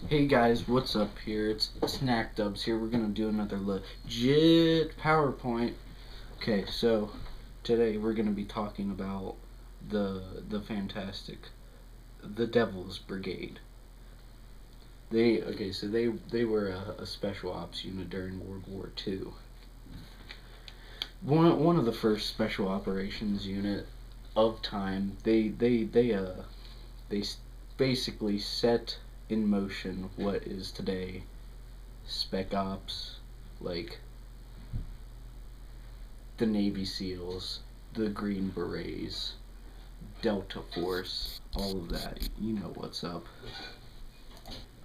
Hey guys, what's up here? It's Snack Dubs here. We're gonna do another legit PowerPoint. Okay, so today we're gonna be talking about the fantastic the Devils Brigade. They were a special ops unit during World War II. One of the first special operations unit of time. They basically set in motion what is today spec ops, like the Navy SEALs, the Green Berets, Delta Force, all of that. You know what's up.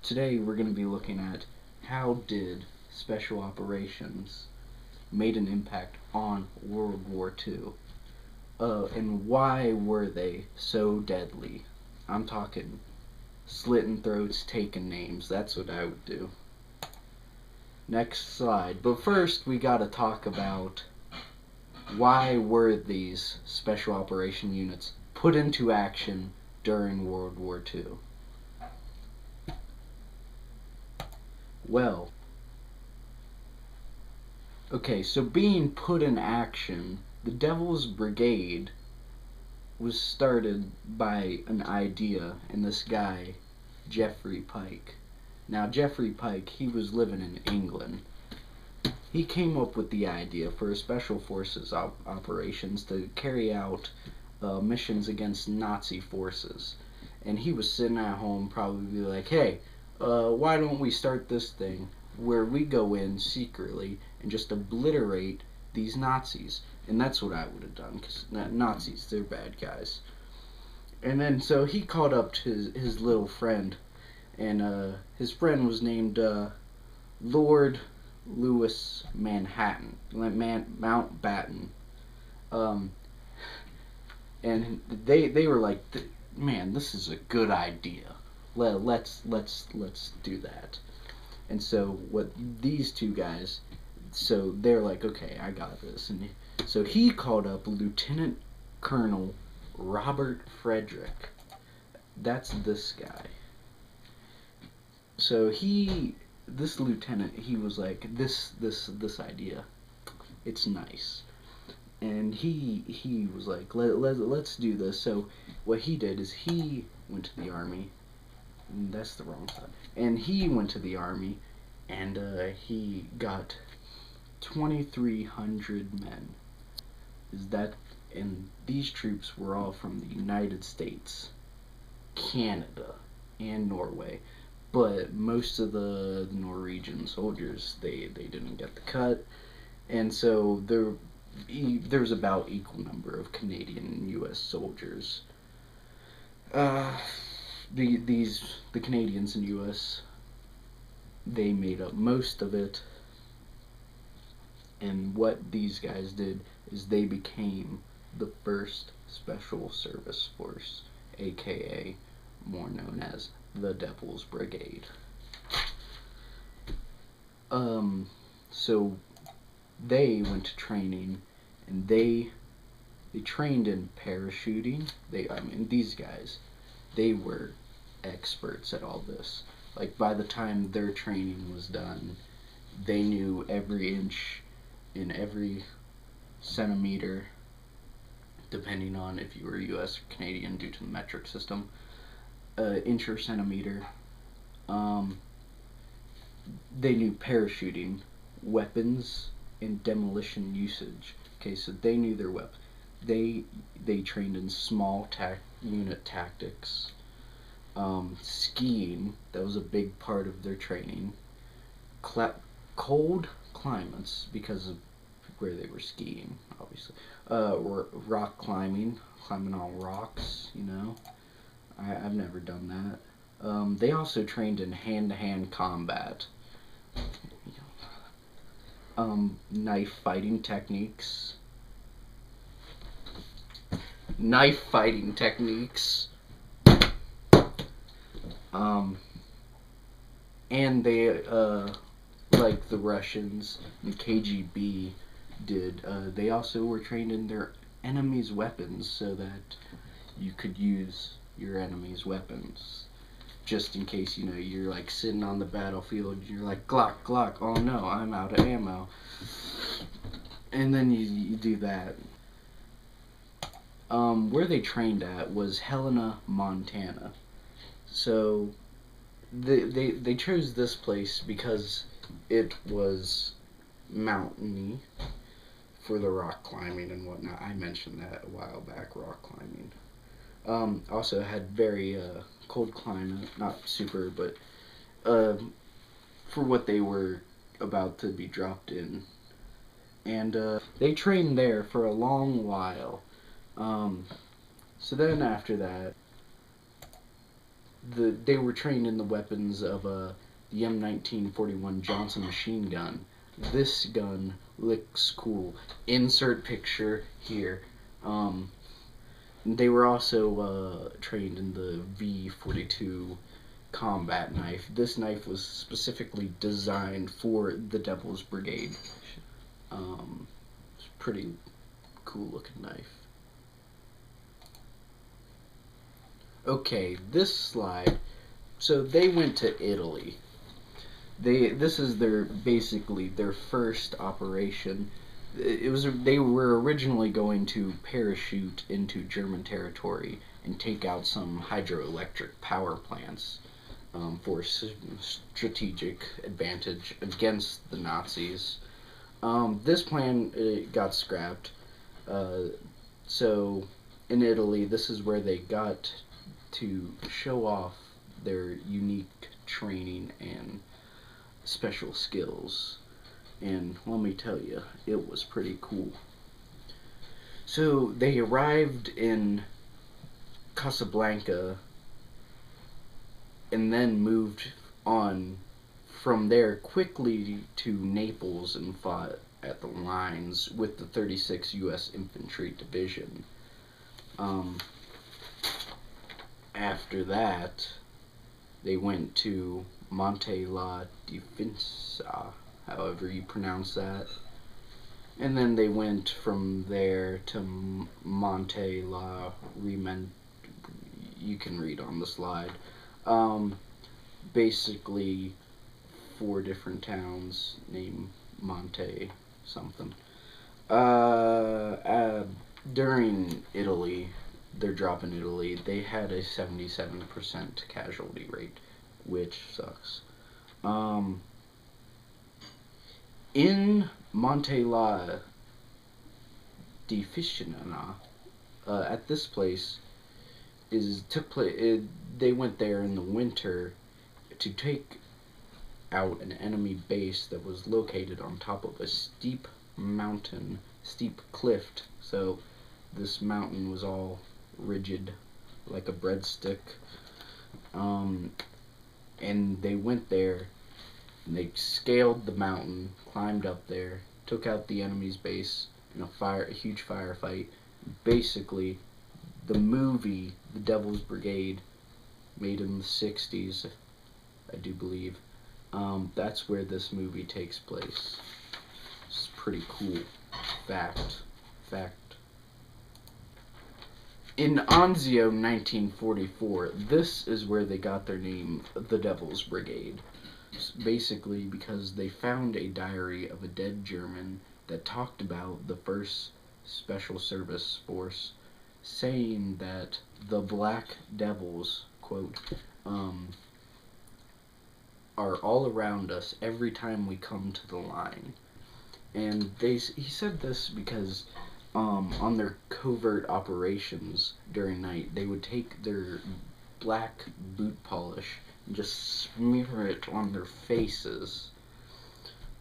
Today we're going to be looking at how did special operations made an impact on World War II, and why were they so deadly? I'm talking slitting throats, taking names. That's what I would do. Next slide. But first, we gotta talk about why were these special operation units put into action during World War II? Well, okay, so being put in action, the Devils Brigade was started by an idea in this guy, Jeffrey Pike. Now, Jeffrey Pike, he was living in England. He came up with the idea for special forces operations to carry out missions against Nazi forces. And he was sitting at home probably like, hey, why don't we start this thing where we go in secretly and just obliterate these Nazis? And that's what I would have done, because Nazis, they're bad guys. And then so he called up to his little friend, and his friend was named Lord Lewis Mountbatten. Um, and they were like, man, this is a good idea. Let's do that. And so what these two guys, so they're like, okay, I got this. And so he called up Lieutenant Colonel Robert Frederick. That's this guy. So this lieutenant, he was like, this idea, it's nice. And he was like, let's do this. So what he did is he went to the army. That's the wrong side. And he went to the army, and he got 2,300 men. And these troops were all from the United States, Canada, and Norway. But most of the Norwegian soldiers, they didn't get the cut, and so there's about equal number of Canadian and U.S. soldiers. The Canadians and U.S., they made up most of it, and what these guys did is they became the first Special Service Force, aka more known as the Devils Brigade. So they went to training, and they trained in parachuting. These guys, they were experts at all this. Like, by the time their training was done, they knew every inch in every centimeter, depending on if you were US or Canadian due to the metric system, inch or centimeter. They knew parachuting, weapons, and demolition usage. Okay, so they knew their weapons. They trained in small unit tactics. Skiing, that was a big part of their training. Cold climates, because of where they were skiing, obviously. Rock climbing on rocks, you know. I've never done that. They also trained in hand-to-hand combat. Knife fighting techniques. And they, like the Russians and KGB did, they also were trained in their enemies' weapons so that you could use your enemy's weapons. just in case, you know, you're like sitting on the battlefield, you're like, Glock, Glock, oh no, I'm out of ammo. And then you do that. Where they trained at was Helena, Montana. So they chose this place because it was mountainy for the rock climbing and whatnot. I mentioned that a while back, rock climbing. Also had very cold climate, not super, but for what they were about to be dropped in. And they trained there for a long while. So then after that, they were trained in the weapons of the M1941 Johnson machine gun. This gun looks cool. Insert picture here. They were also trained in the V42 combat knife. This knife was specifically designed for the Devils Brigade. It's a pretty cool looking knife. Okay, this slide. So they went to Italy. This is basically their first operation. They were originally going to parachute into German territory and take out some hydroelectric power plants for strategic advantage against the Nazis. This plan got scrapped. So in Italy, this is where they got to show off their unique training and special skills. And let me tell you, it was pretty cool. So they arrived in Casablanca and then moved on from there quickly to Naples and fought at the lines with the 36th U.S. Infantry Division. After that, they went to Monte la Difesa, however you pronounce that. And then they went from there to Monte la Riment. You can read on the slide. Basically, 4 different towns named Monte something. During Italy, their drop in Italy, they had a 77% casualty rate, which sucks. In Monte la Difesa, at this place, they went there in the winter to take out an enemy base that was located on top of a steep cliff. So this mountain was all rigid like a breadstick. And they went there and they scaled the mountain, climbed up there, took out the enemy's base in a huge firefight. Basically, the movie The Devils Brigade, made in the 60s, I do believe, that's where this movie takes place. It's pretty cool. Fact. In Anzio, 1944, this is where they got their name, the Devils Brigade. Basically because they found a diary of a dead German that talked about the 1st Special Service Force, saying that the Black Devils, quote, are all around us every time we come to the line. And he said this because on their covert operations during night, they would take their black boot polish and just smear it on their faces.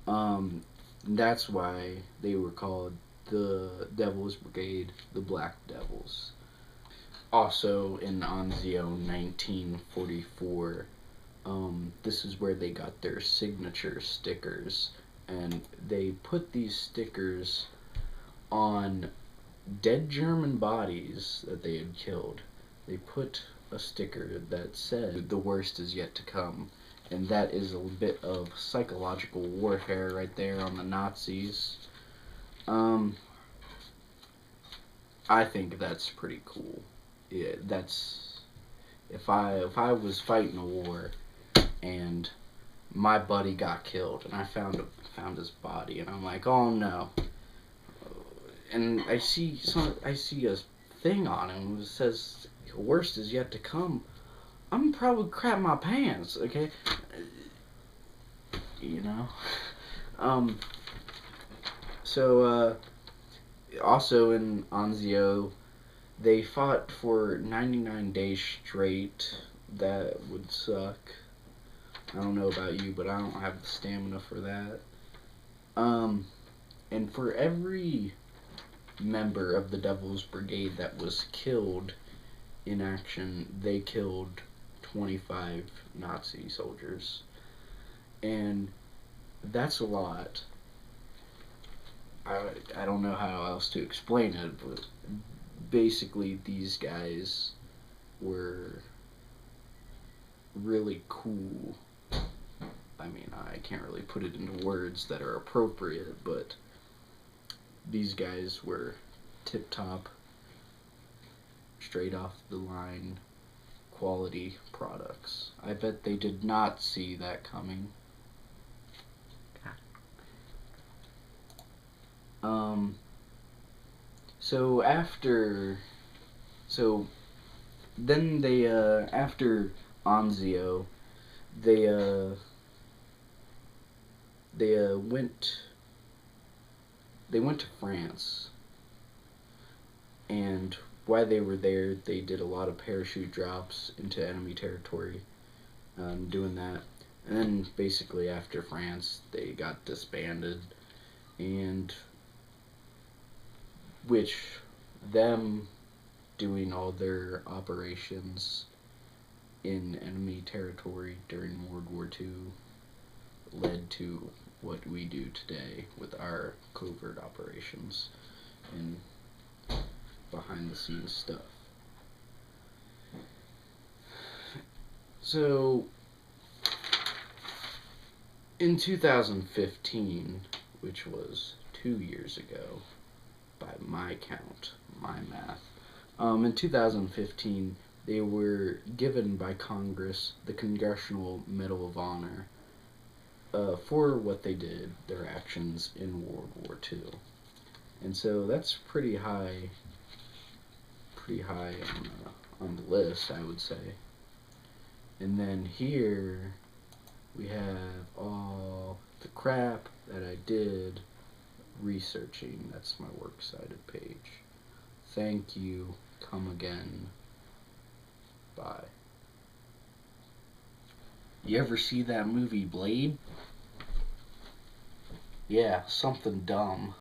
That's why they were called the Devils Brigade, the Black Devils. Also in Anzio, 1944, this is where they got their signature stickers, and they put these stickers on dead German bodies that they had killed. They put a sticker that said, "The worst is yet to come," and that is a bit of psychological warfare right there on the Nazis. I think that's pretty cool. Yeah, if I was fighting a war and my buddy got killed and I found his body and I'm like, oh no, and I see a thing on him that says worst is yet to come, I'm probably crap my pants, okay? You know? So, also in Anzio, they fought for 99 days straight. That would suck. I don't know about you, but I don't have the stamina for that. And for every member of the Devils Brigade that was killed in action, they killed 25 Nazi soldiers. And that's a lot. I don't know how else to explain it, but basically these guys were really cool. I mean, I can't really put it into words that are appropriate, but these guys were tip-top, straight off the line, quality products. I bet they did not see that coming. So then they, after Anzio, they went to France, and while they were there, they did a lot of parachute drops into enemy territory, doing that. And then basically after France, they got disbanded, and which them doing all their operations in enemy territory during World War II led to what we do today with our covert operations and behind the scenes stuff. So in 2015, which was 2 years ago by my count, my math, in 2015 they were given by Congress the Congressional Medal of Honor for what they did, their actions in World War II. And so that's pretty high on the list, I would say. And then here we have all the crap that I did researching. That's my works cited page. Thank you. Come again. Bye. You ever see that movie Blade? Yeah, something dumb.